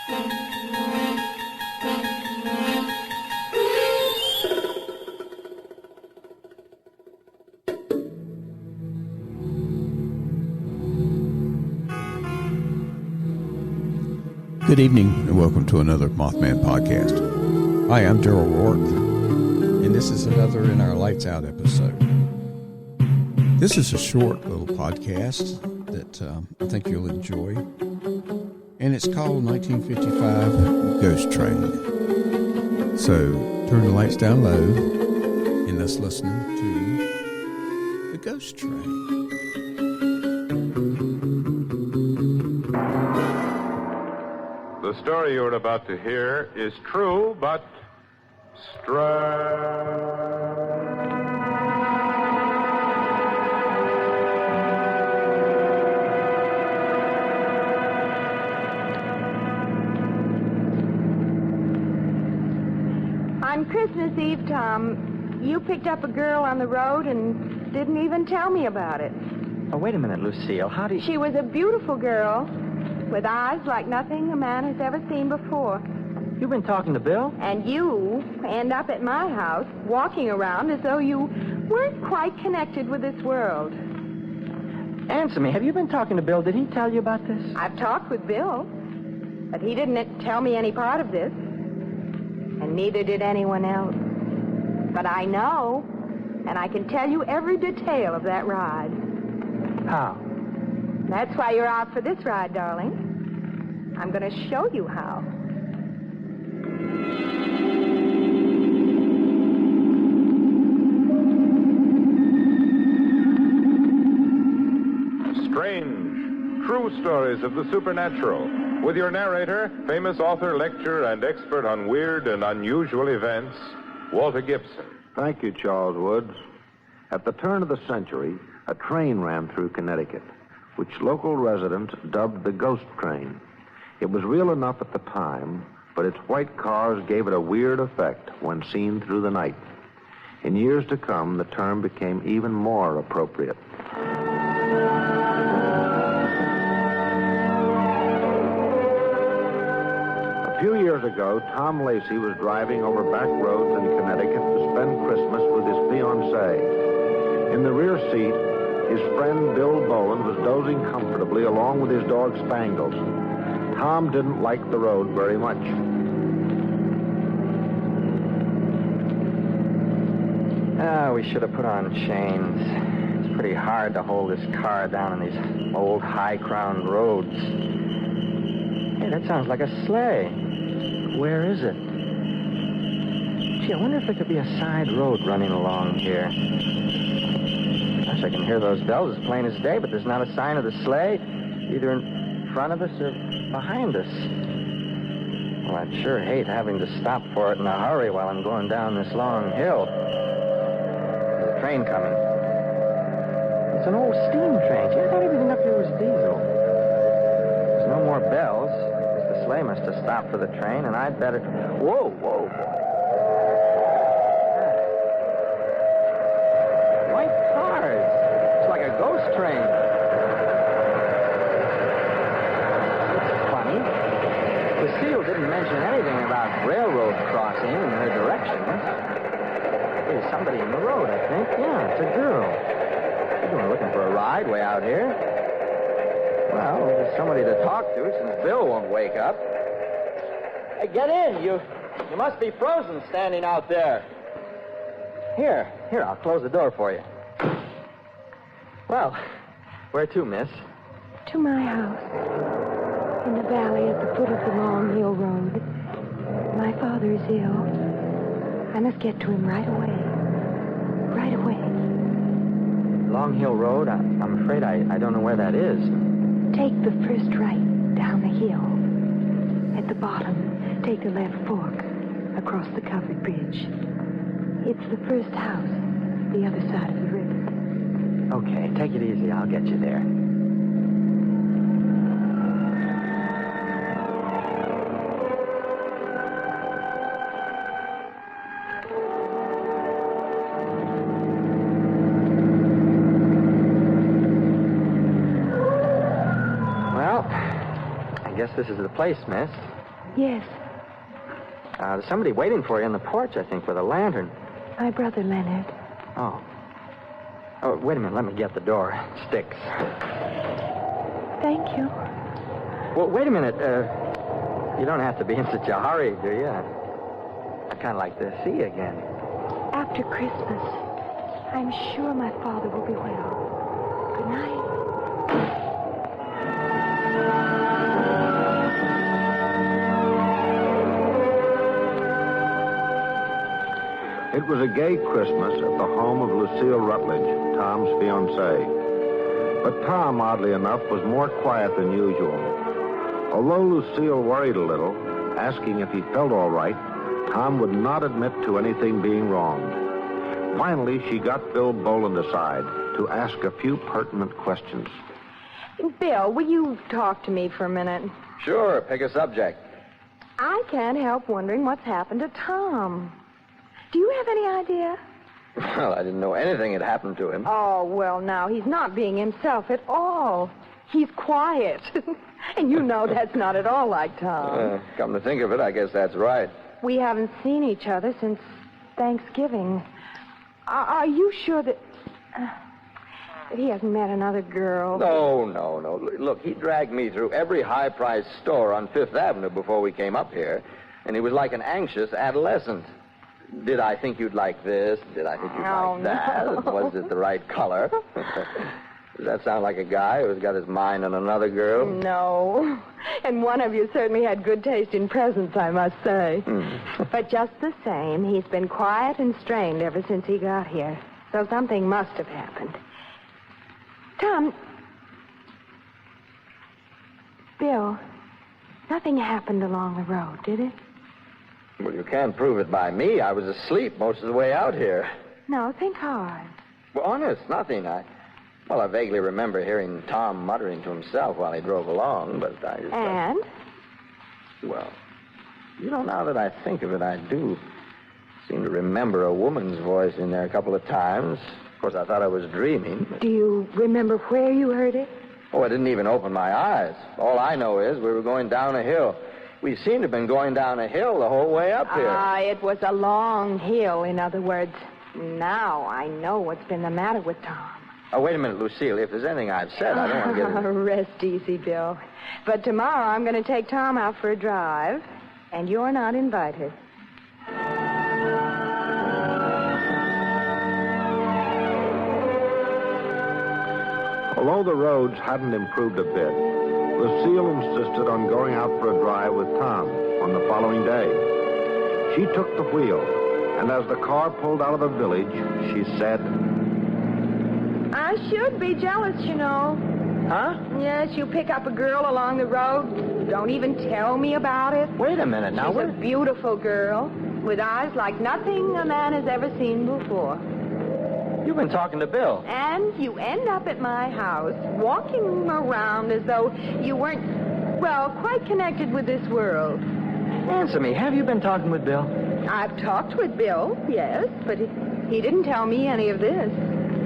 Good evening, and welcome to another Mothman podcast. Hi, I'm Daryl Rourke, and this is another in our Lights Out episode. This is a short little podcast that I think you'll enjoy, and it's called 1955 Ghost Train. So turn the lights down low, and let's listen to the Ghost Train. The story you're about to hear is true, but strange. On Christmas Eve, Tom, you picked up a girl on the road and didn't even tell me about it. Oh, wait a minute, Lucille. How do you... She was a beautiful girl with eyes like nothing a man has ever seen before. You've been talking to Bill? And you end up at my house walking around as though you weren't quite connected with this world. Answer me. Have you been talking to Bill? Did he tell you about this? I've talked with Bill, but he didn't tell me any part of this. And neither did anyone else. But I know, and I can tell you every detail of that ride. How? That's why you're out for this ride, darling. I'm going to show you how. Strange, true stories of the supernatural. With your narrator, famous author, lecturer, and expert on weird and unusual events, Walter Gibson. Thank you, Charles Woods. At the turn of the century, a train ran through Connecticut, which local residents dubbed the Ghost Train. It was real enough at the time, but its white cars gave it a weird effect when seen through the night. In years to come, the term became even more appropriate. A few years ago, Tom Lacey was driving over back roads in Connecticut to spend Christmas with his fiancée. In the rear seat, his friend Bill Boland was dozing comfortably along with his dog Spangles. Tom didn't like the road very much. We should have put on chains. It's pretty hard to hold this car down on these old high-crowned roads. Hey, that sounds like a sleigh. Where is it? Gee, I wonder if there could be a side road running along here. Gosh, I can hear those bells as plain as day, but there's not a sign of the sleigh, either in front of us or behind us. Well, I'd sure hate having to stop for it in a hurry while I'm going down this long hill. There's a train coming. It's an old steam train. Gee, I thought everything up here was diesel. There's no more bells. The sleigh must have stopped for the train, and I'd better... Whoa, whoa, whoa. A ghost train. It's funny. Lucille didn't mention anything about railroad crossing and her directions. There's somebody in the road, I think. Yeah, it's a girl. She's been looking for a ride way out here. Well, there's somebody to talk to since Bill won't wake up. Hey, get in. You must be frozen standing out there. Here, I'll close the door for you. Well, where to, miss? To my house. In the valley at the foot of the Long Hill Road. My father is ill. I must get to him right away. Right away. Long Hill Road? I'm afraid I don't know where that is. Take the first right down the hill. At the bottom, take the left fork across the covered bridge. It's the first house, the other side of the river. Okay, take it easy. I'll get you there. guess this is the place, miss. Yes, There's somebody waiting for you on the porch, I think, with a lantern. my brother Leonard. Oh. Oh, wait a minute. Let me get the door. Sticks. Thank you. Well, wait a minute. You don't have to be in such a hurry, do you? I'd kind of like to see you again. After Christmas, I'm sure my father will be well. Good night. It was a gay Christmas at the home of Lucille Rutledge, Tom's fiancée. But Tom, oddly enough, was more quiet than usual. Although Lucille worried a little, asking if he felt all right, Tom would not admit to anything being wrong. Finally, she got Bill Boland aside to ask a few pertinent questions. Bill, will you talk to me for a minute? Sure. Pick a subject. I can't help wondering what's happened to Tom. Do you have any idea? Well, I didn't know anything had happened to him. Oh, well, now, he's not being himself at all. He's quiet. And you know that's not at all like Tom. Come to think of it, I guess that's right. We haven't seen each other since Thanksgiving. Are you sure that he hasn't met another girl? No. Look, he dragged me through every high-priced store on Fifth Avenue before we came up here, and he was like an anxious adolescent. Did I think you'd like this? Did I think you'd like that? No. Was it the right color? Does that sound like a guy who's got his mind on another girl? No. And one of you certainly had good taste in presents, I must say. But just the same, he's been quiet and strained ever since he got here. So something must have happened. Tom. Bill, nothing happened along the road, did it? Well, you can't prove it by me. I was asleep most of the way out here. No, think hard. Well, honest, nothing. I vaguely remember hearing Tom muttering to himself while he drove along, but I just... And? Well, now that I think of it, I do seem to remember a woman's voice in there a couple of times. Of course, I thought I was dreaming. But... Do you remember where you heard it? Oh, I didn't even open my eyes. All I know is we were going down a hill. We seem to have been going down a hill the whole way up here. It was a long hill, in other words. Now I know what's been the matter with Tom. Oh, wait a minute, Lucille. If there's anything I've said, I don't want to get it. Rest easy, Bill. But tomorrow I'm going to take Tom out for a drive, and you're not invited. Although the roads hadn't improved a bit, Lucille insisted on going out for a drive with Tom on the following day. She took the wheel, and as the car pulled out of the village, she said, I should be jealous, you know. Huh? Yes, you pick up a girl along the road. Don't even tell me about it. Wait a minute. Now, She's a beautiful girl with eyes like nothing a man has ever seen before. You've been talking to Bill. And you end up at my house, walking around as though you weren't, well, quite connected with this world. Answer me. Have you been talking with Bill? I've talked with Bill, yes, but he didn't tell me any of this.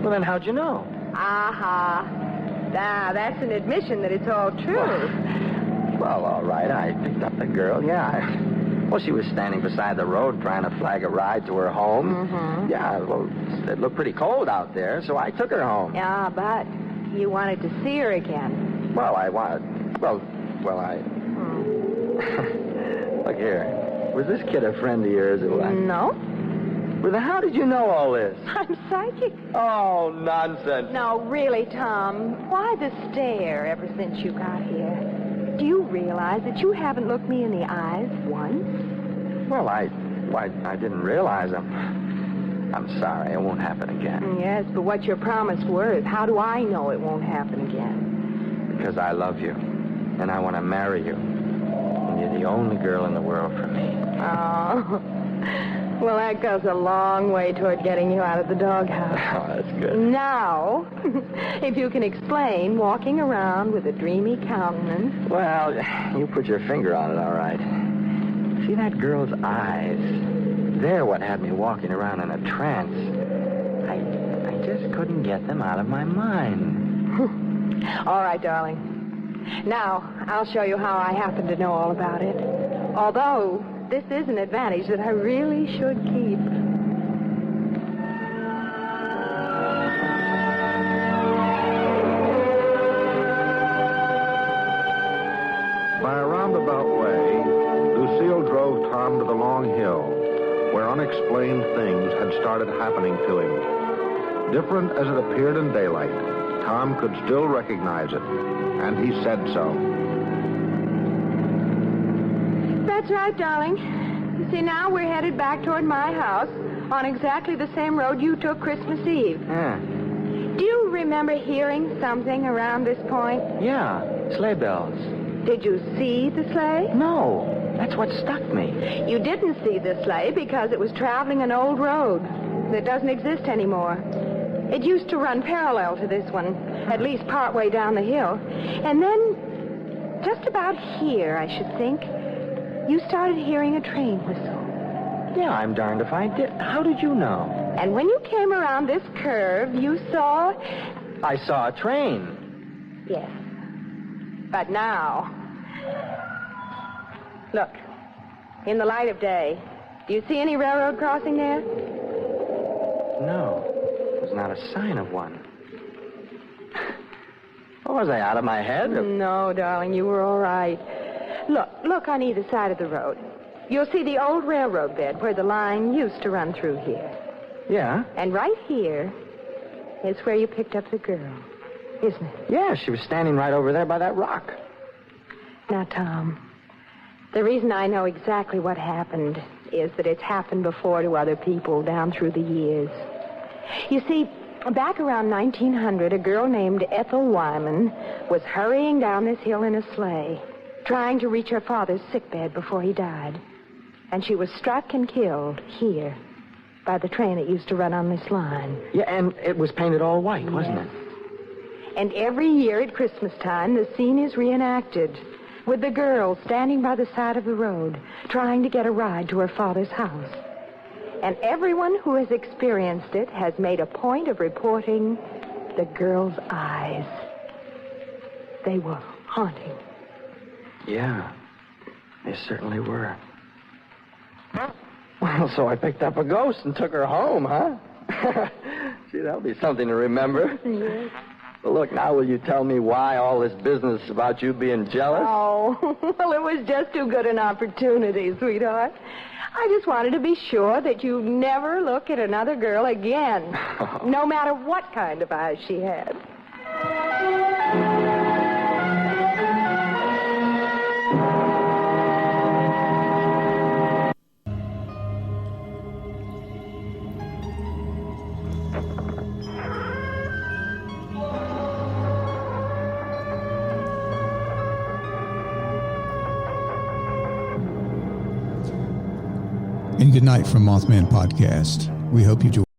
Well, then how'd you know? Aha. That's an admission that it's all true. Well, all right. I picked up the girl, yeah. Well, she was standing beside the road trying to flag a ride to her home. Mm-hmm. Yeah, well, it looked pretty cold out there, so I took her home. Yeah, but you wanted to see her again. Well, I wanted... Well, I... Look here. Was this kid a friend of yours or what? No. Well, then how did you know all this? I'm psychic. Oh, nonsense. No, really, Tom. Why the stare ever since you got here? Do you realize that you haven't looked me in the eyes once? Well, I didn't realize I'm sorry. It won't happen again. Yes, but what's your promised word? How do I know it won't happen again? Because I love you, and I want to marry you. And you're the only girl in the world for me. Oh, well, that goes a long way toward getting you out of the doghouse. Oh, that's good. Now, if you can explain walking around with a dreamy countenance. Well, you put your finger on it, all right. See that girl's eyes? They're what had me walking around in a trance. I just couldn't get them out of my mind. All right, darling. Now, I'll show you how I happen to know all about it. Although, this is an advantage that I really should keep. By a roundabout way, Lucille drove Tom to the long hill where unexplained things had started happening to him. Different as it appeared in daylight, Tom could still recognize it, and he said so. That's right, darling. You see, now we're headed back toward my house on exactly the same road you took Christmas Eve. Do you remember hearing something around this point? Yeah, sleigh bells. Did you see the sleigh? No, that's what stuck me. You didn't see the sleigh because it was traveling an old road that doesn't exist anymore. It used to run parallel to this one, at least partway down the hill. And then, just about here, I should think, you started hearing a train whistle. Yeah, I'm darned if I did. How did you know? And when you came around this curve, you saw... I saw a train. Yes. But now... Look, in the light of day, do you see any railroad crossing there? No, there's not a sign of one. Oh, was I out of my head? No, darling, you were all right. Look on either side of the road. You'll see the old railroad bed where the line used to run through here. Yeah? And right here is where you picked up the girl, isn't it? Yeah, she was standing right over there by that rock. Now, Tom, the reason I know exactly what happened is that it's happened before to other people down through the years. You see, back around 1900, a girl named Ethel Wyman was hurrying down this hill in a sleigh, trying to reach her father's sickbed before he died. And she was struck and killed here by the train that used to run on this line. Yeah, and it was painted all white, wasn't it? And every year at Christmas time, the scene is reenacted with the girl standing by the side of the road, trying to get a ride to her father's house. And everyone who has experienced it has made a point of reporting the girl's eyes. They were haunting. Yeah, they certainly were. Well, so I picked up a ghost and took her home, huh? Gee, that'll be something to remember. Yes. Well, look, now will you tell me why all this business about you being jealous? Oh, well, it was just too good an opportunity, sweetheart. I just wanted to be sure that you never look at another girl again, no matter what kind of eyes she had. And good night from Mothman Podcast. We hope you enjoy.